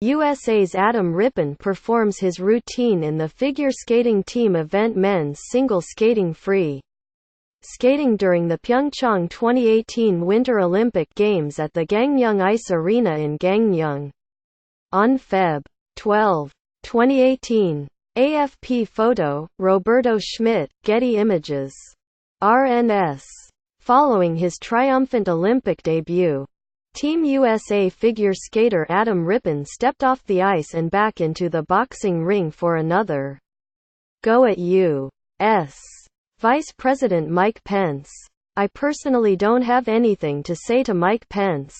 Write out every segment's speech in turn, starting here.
USA's Adam Rippons performs his routine in the figure skating team event men's single skating free. Skating during the Pyeongchang 2018 Winter Olympic Games at the Gangneung Ice Arena in Gangneung. On Feb. 12, 2018. AFP photo, Roberto Schmidt, Getty Images. RNS. Following his triumphant Olympic debut, Team USA figure skater Adam Rippons stepped off the ice and back into the boxing ring for another go at U.S. Vice President Mike Pence. "I personally don't have anything to say to Mike Pence,"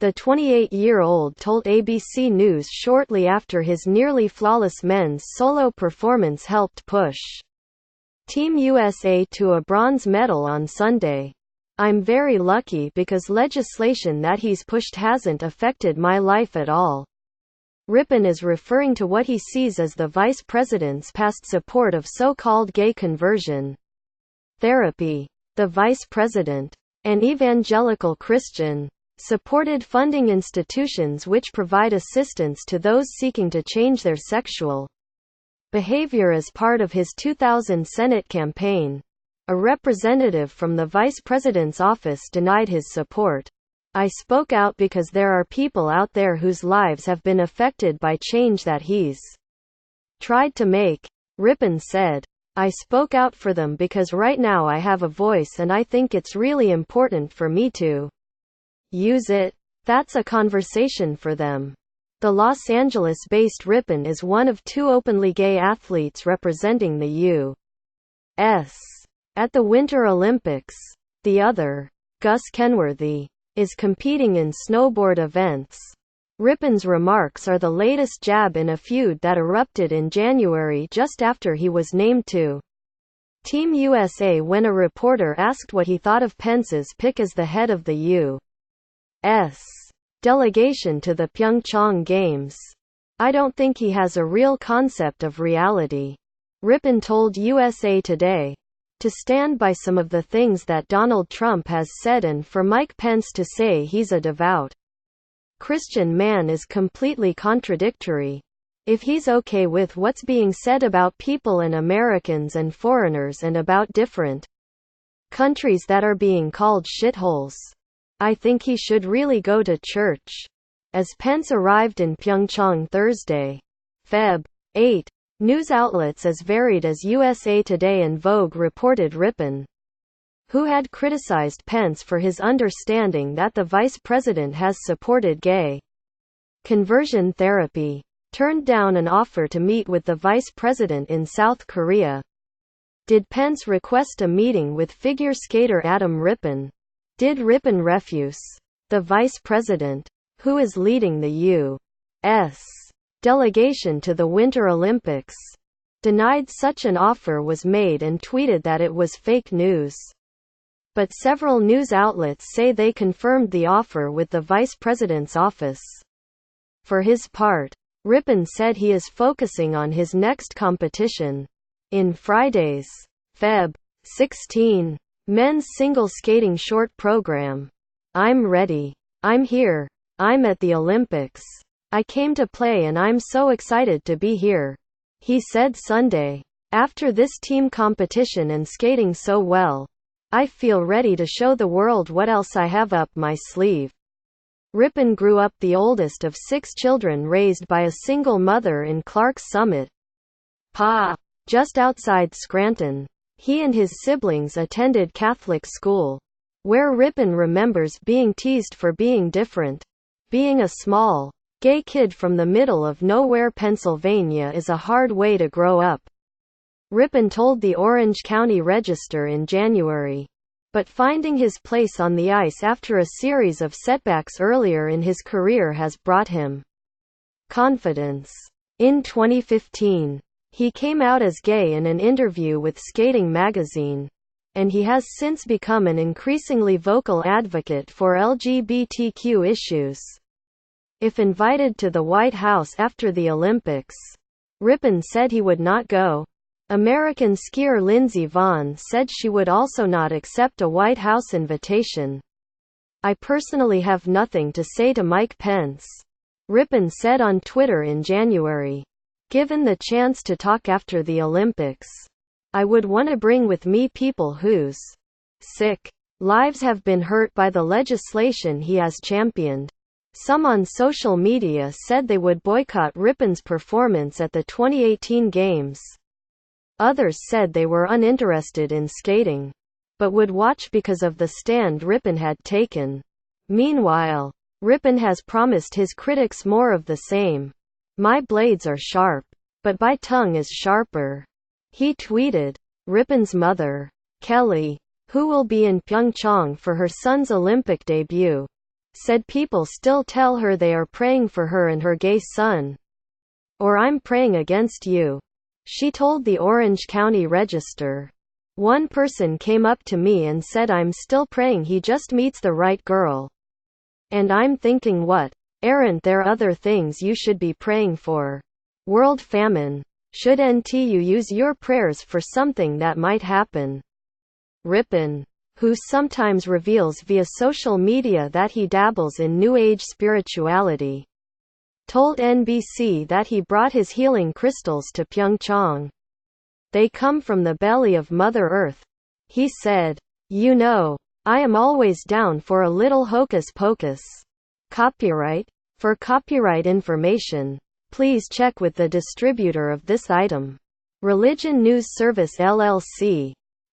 the 28-year-old told ABC News shortly after his nearly flawless men's solo performance helped push Team USA to a bronze medal on Sunday. "I'm very lucky because legislation that he's pushed hasn't affected my life at all." Rippon is referring to what he sees as the vice president's past support of so-called gay conversion therapy. The vice president, an evangelical Christian, supported funding institutions which provide assistance to those seeking to change their sexual behavior as part of his 2000 Senate campaign. A representative from the vice president's office denied his support. "I spoke out because there are people out there whose lives have been affected by change that he's tried to make," Rippons said. "I spoke out for them because right now I have a voice and I think it's really important for me to use it. That's a conversation for them." The Los Angeles-based Rippons is one of two openly gay athletes representing the U.S. at the Winter Olympics. The other, Gus Kenworthy, is competing in snowboard events. Rippons' remarks are the latest jab in a feud that erupted in January just after he was named to Team USA when a reporter asked what he thought of Pence's pick as the head of the U.S. delegation to the Pyeongchang Games. "I don't think he has a real concept of reality," Rippons told USA Today. "To stand by some of the things that Donald Trump has said and for Mike Pence to say he's a devout Christian man is completely contradictory. If he's okay with what's being said about people and Americans and foreigners and about different countries that are being called shitholes, I think he should really go to church." As Pence arrived in Pyeongchang Thursday, Feb. 8, news outlets as varied as USA Today and Vogue reported Rippons, who had criticized Pence for his understanding that the vice president has supported gay conversion therapy, turned down an offer to meet with the vice president in South Korea. Did Pence request a meeting with figure skater Adam Rippons? Did Rippons refuse? The vice president, who is leading the U.S. delegation to the Winter Olympics, denied such an offer was made and tweeted that it was fake news. But several news outlets say they confirmed the offer with the vice president's office. For his part, Rippons said he is focusing on his next competition. In Friday's Feb. 16 men's single skating short program, "I'm ready. I'm here. I'm at the Olympics. I came to play and I'm so excited to be here," he said Sunday. "After this team competition and skating so well, I feel ready to show the world what else I have up my sleeve." Rippons grew up the oldest of 6 children raised by a single mother in Clarks Summit, PA, just outside Scranton. He and his siblings attended Catholic school, where Rippons remembers being teased for being different. "Being a small, gay kid from the middle of nowhere Pennsylvania is a hard way to grow up," Rippons told the Orange County Register in January. But finding his place on the ice after a series of setbacks earlier in his career has brought him confidence. In 2015, he came out as gay in an interview with Skating magazine, and he has since become an increasingly vocal advocate for LGBTQ issues. If invited to the White House after the Olympics, Rippons said he would not go. American skier Lindsey Vonn said she would also not accept a White House invitation. I personally have nothing to say to Mike Pence. Rippon said on Twitter in January. Given the chance to talk after the Olympics, I would want to bring with me people whose sick lives have been hurt by the legislation he has championed. Some on social media said they would boycott Rippon's performance at the 2018 Games. Others said they were uninterested in skating, but would watch because of the stand Rippon had taken. Meanwhile, Rippon has promised his critics more of the same. My blades are sharp, but my tongue is sharper. He tweeted. Rippon's mother, Kelly, who will be in Pyeongchang for her son's Olympic debut, said people still tell her they are praying for her and her gay son. Or I'm praying against you, she told the Orange County Register. One person came up to me and said I'm still praying he just meets the right girl. And I'm thinking, what? Aren't there other things you should be praying for? World famine. Shouldn't you use your prayers for something that might happen? Rippon, who sometimes reveals via social media that he dabbles in New Age spirituality, told NBC that he brought his healing crystals to Pyeongchang. They come from the belly of Mother Earth. He said, "You know, I am always down for a little hocus pocus." Copyright. For copyright information, please check with the distributor of this item. Religion News Service LLC.